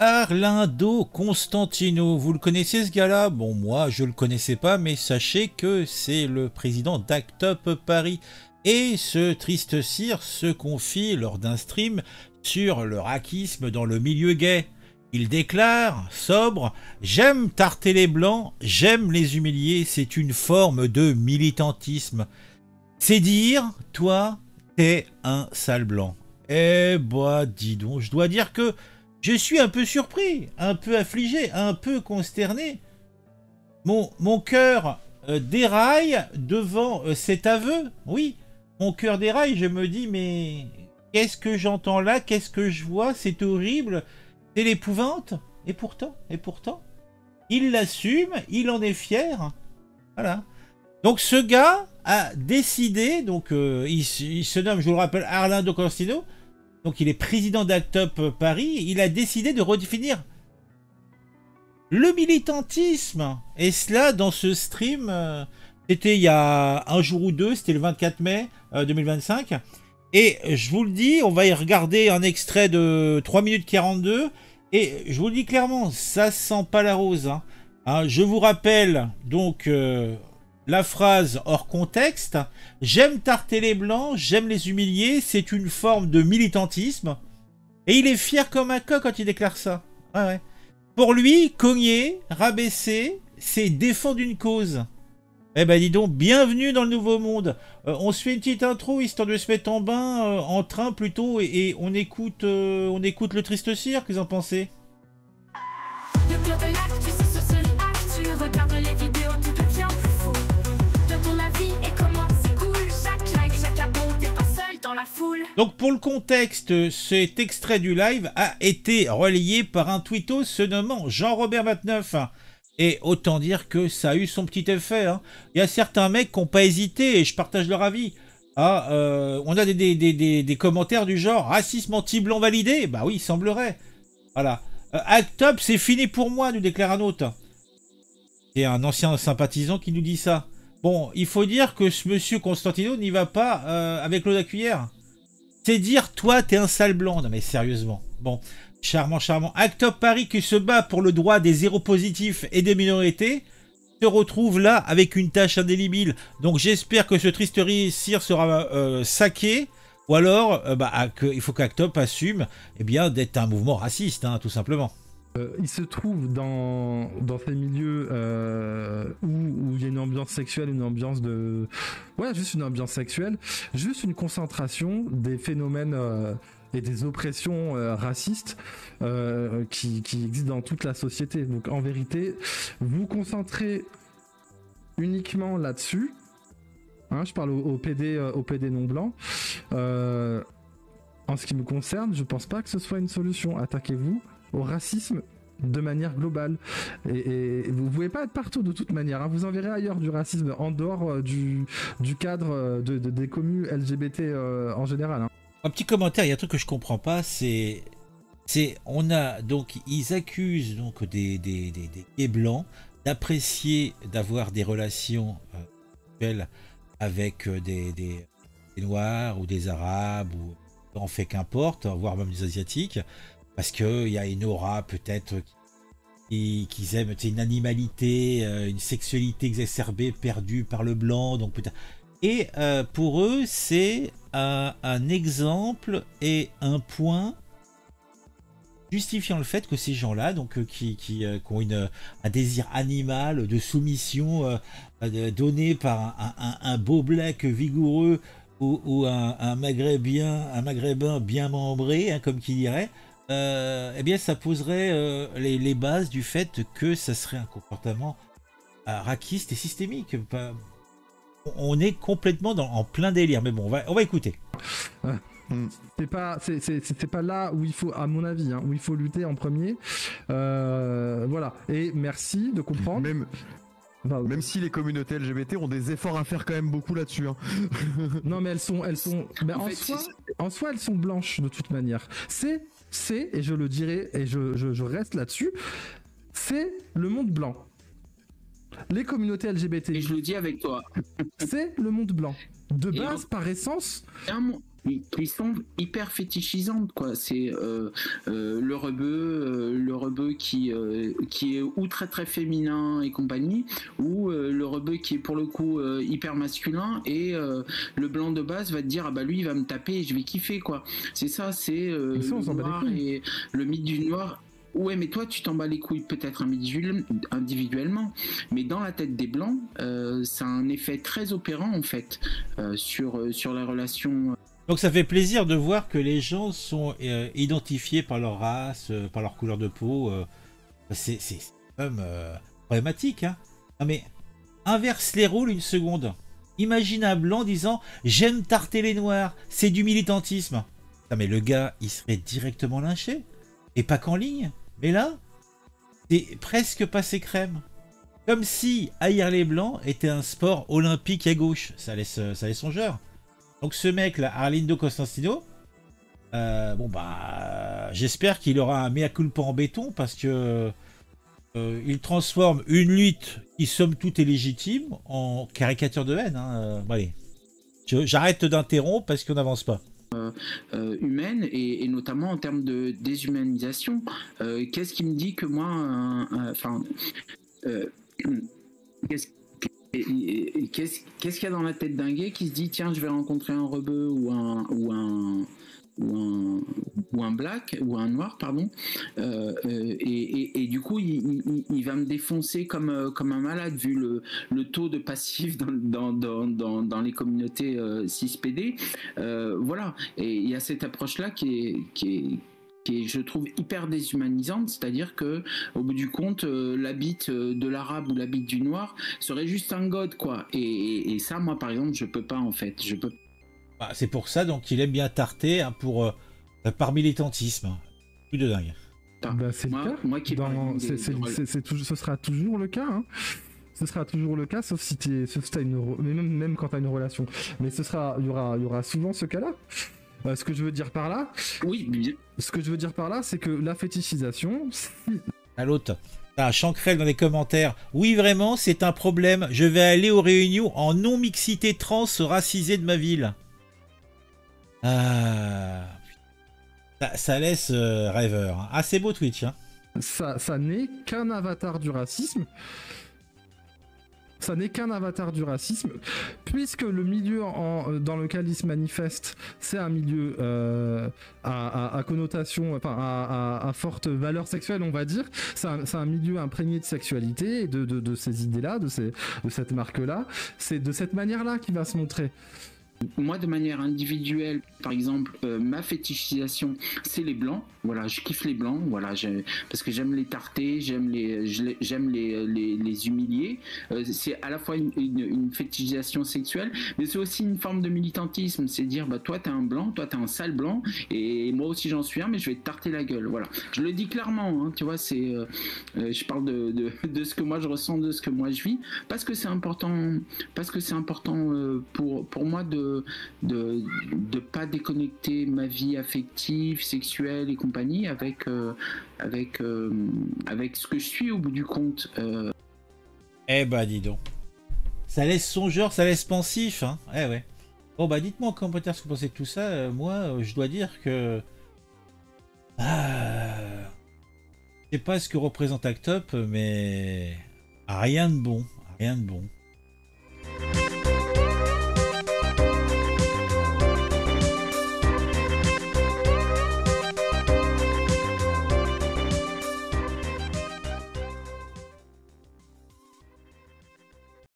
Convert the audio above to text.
Arlindo Constantino, vous le connaissez ce gars-là? Bon, moi je le connaissais pas, mais sachez que c'est le président d'Act Up Paris. Et ce triste cire se confie lors d'un stream sur le racisme dans le milieu gay. Il déclare, sobre, j'aime tarter les blancs, j'aime les humilier, c'est une forme de militantisme. C'est dire, toi, t'es un sale blanc. Eh bah, dis donc, je dois dire que je suis un peu surpris, un peu affligé, un peu consterné. Mon cœur déraille devant cet aveu. Oui, mon cœur déraille, je me dis, mais qu'est-ce que j'entends là? Qu'est-ce que je vois? C'est horrible, c'est l'épouvante. Et pourtant, il l'assume, il en est fier. Voilà. Donc ce gars a décidé, donc il se nomme, je vous le rappelle, Arlindo Constantino. Donc il est président d'Act Up Paris, il a décidé de redéfinir le militantisme. Et cela dans ce stream, c'était il y a un jour ou deux, c'était le 24 mai 2025. Et je vous le dis, on va y regarder un extrait de 3 minutes 42. Et je vous le dis clairement, ça sent pas la rose. Je vous rappelle donc la phrase hors contexte. J'aime tarter les blancs, j'aime les humilier, c'est une forme de militantisme. Et il est fier comme un coq quand il déclare ça. Ouais, ouais. Pour lui, cogner, rabaisser, c'est défendre une cause. Eh ben dis donc, bienvenue dans le nouveau monde. On se fait une petite intro histoire de se mettre en bain, en train plutôt, et on écoute le triste cire, qu'est-ce que vous en pensez? Donc pour le contexte, cet extrait du live a été relayé par un twitto se nommant Jean-Robert29. Et autant dire que ça a eu son petit effet. Il y a certains mecs qui n'ont pas hésité et je partage leur avis. On a des commentaires du genre racisme anti-blanc validé. Bah oui, il semblerait. Voilà. Act Up, c'est fini pour moi, nous déclare un autre. C'est un ancien sympathisant qui nous dit ça. Bon, il faut dire que ce monsieur Constantino n'y va pas avec l'eau de la cuillère. C'est dire, toi, t'es un sale blanc. Non mais sérieusement. Bon, charmant, charmant. Act Up Paris qui se bat pour le droit des séropositifs et des minorités se retrouve là avec une tâche indélébile. Donc j'espère que ce tristerie cire sera saqué. Ou alors, il faut qu'Act Up assume d'être un mouvement raciste, tout simplement. Il se trouve dans ces milieux où il y a une ambiance sexuelle, une ambiance de... Ouais, juste une ambiance sexuelle, juste une concentration des phénomènes et des oppressions racistes qui existent dans toute la société. Donc en vérité, vous concentrez uniquement là-dessus. Je parle au PD non blanc. En ce qui me concerne, je pense pas que ce soit une solution. Attaquez-vous au racisme de manière globale et vous pouvez pas être partout de toute manière, vous en verrez ailleurs du racisme en dehors du cadre des communes LGBT en général. Un petit commentaire, il y a un truc que je comprends pas, c'est on a donc ils accusent donc des gays blancs d'apprécier d'avoir des relations sexuelles avec des noirs ou des arabes ou en fait qu'importe, voire même des asiatiques. Parce qu'il y a une aura peut-être qu'ils aiment, une animalité, une sexualité exacerbée, perdue par le blanc. Donc peut-être. Et pour eux, c'est un exemple et un point justifiant le fait que ces gens-là, donc qui ont un désir animal de soumission donné par un beau black vigoureux ou un maghrébin bien membré, comme qui dirait. Ça poserait les bases du fait que ça serait un comportement raciste et systémique. On est complètement en plein délire, mais bon, on va écouter. C'est pas là où il faut, à mon avis, où il faut lutter en premier. Voilà. Et merci de comprendre. Même si les communautés LGBT ont des efforts à faire quand même beaucoup là-dessus. Non, mais elles sont. Mais en soi, elles sont blanches de toute manière. Et je le dirai, et je reste là-dessus, c'est le monde blanc. Les communautés LGBT. Et je le dis avec toi. C'est le monde blanc. De base, par essence. Ils sont hyper fétichisants, quoi. C'est le rebeu, rebeu qui est ou très très féminin et compagnie, ou le rebeu qui est pour le coup hyper masculin, et le blanc de base va te dire ah bah lui il va me taper et je vais kiffer quoi. C'est ça, c'est le noir et le mythe du noir. Ouais, mais toi, tu t'en bats les couilles peut-être individuellement, mais dans la tête des Blancs, ça a un effet très opérant, en fait, sur la relation. Donc ça fait plaisir de voir que les gens sont identifiés par leur race, par leur couleur de peau. C'est quand même problématique, hein. Non mais, inverse les rôles une seconde. Imagine un Blanc disant « J'aime tarter les Noirs, c'est du militantisme ». Non mais le gars, il serait directement lynché. Et pas qu'en ligne. Mais là, c'est presque passé crème. Comme si haïr les Blancs était un sport olympique à gauche. Ça laisse songeur. Donc ce mec là, Arlindo Constantino, bon bah, j'espère qu'il aura un mea culpa en béton parce que il transforme une lutte qui somme toute est légitime en caricature de haine. Hein. Bon, allez, j'arrête d'interrompre parce qu'on n'avance pas. Humaine et notamment en termes de déshumanisation. Qu'est-ce qui me dit que moi, qu'est-ce qu'il y a dans la tête d'un gay qui se dit tiens je vais rencontrer un rebeu ou un black ou un noir pardon et du coup il va me défoncer comme un malade vu le taux de passif dans les communautés cis-PD, voilà, et il y a cette approche là qui est je trouve hyper déshumanisante, c'est-à-dire que au bout du compte la bite de l'arabe ou la bite du noir serait juste un god quoi, et ça moi par exemple je peux pas en fait, je peux. Bah, c'est pour ça donc qu'il aime bien tarter hein, par militantisme. Plus de dingue. Bah, c'est le cas. Moi qui ce sera toujours le cas. Hein. Ce sera toujours le cas, sauf si t'as même quand t'as une relation. Mais il y aura souvent ce cas-là. Ce que je veux dire par là. Oui. Ce que je veux dire par là, c'est que la fétichisation. À l'autre. Chancrel dans les commentaires. Oui, vraiment, c'est un problème. Je vais aller aux réunions en non-mixité trans racisée de ma ville. Ça laisse rêveur. Ah, c'est beau Twitch. Hein. Ça n'est qu'un avatar du racisme. Ça n'est qu'un avatar du racisme, puisque le milieu dans lequel il se manifeste, c'est un milieu à connotation, enfin à forte valeur sexuelle, on va dire. C'est un milieu imprégné de sexualité et de ces idées-là, de cette marque-là. C'est de cette manière-là qu'il va se montrer. Moi, de manière individuelle, par exemple, ma fétichisation, c'est les blancs. Voilà, je kiffe les blancs. Voilà, parce que j'aime les tarter, j'aime les humilier. C'est à la fois une fétichisation sexuelle, mais c'est aussi une forme de militantisme. C'est dire, bah toi, t'es un blanc, toi, t'es un sale blanc, et moi aussi, j'en suis un, mais je vais te tarter la gueule. Voilà, je le dis clairement. Hein, tu vois, c'est, je parle de ce que moi je ressens, de ce que moi je vis, parce que c'est important. Parce que c'est important pour moi de pas déconnecter ma vie affective, sexuelle et compagnie avec ce que je suis au bout du compte. Eh bah dis donc. Ça laisse songeur, ça laisse pensif. Hein. Eh ouais. Bon bah dites-moi en commentaire ce que vous pensez de tout ça. Moi je dois dire que... je sais pas ce que représente Act Up, mais... rien de bon. Rien de bon.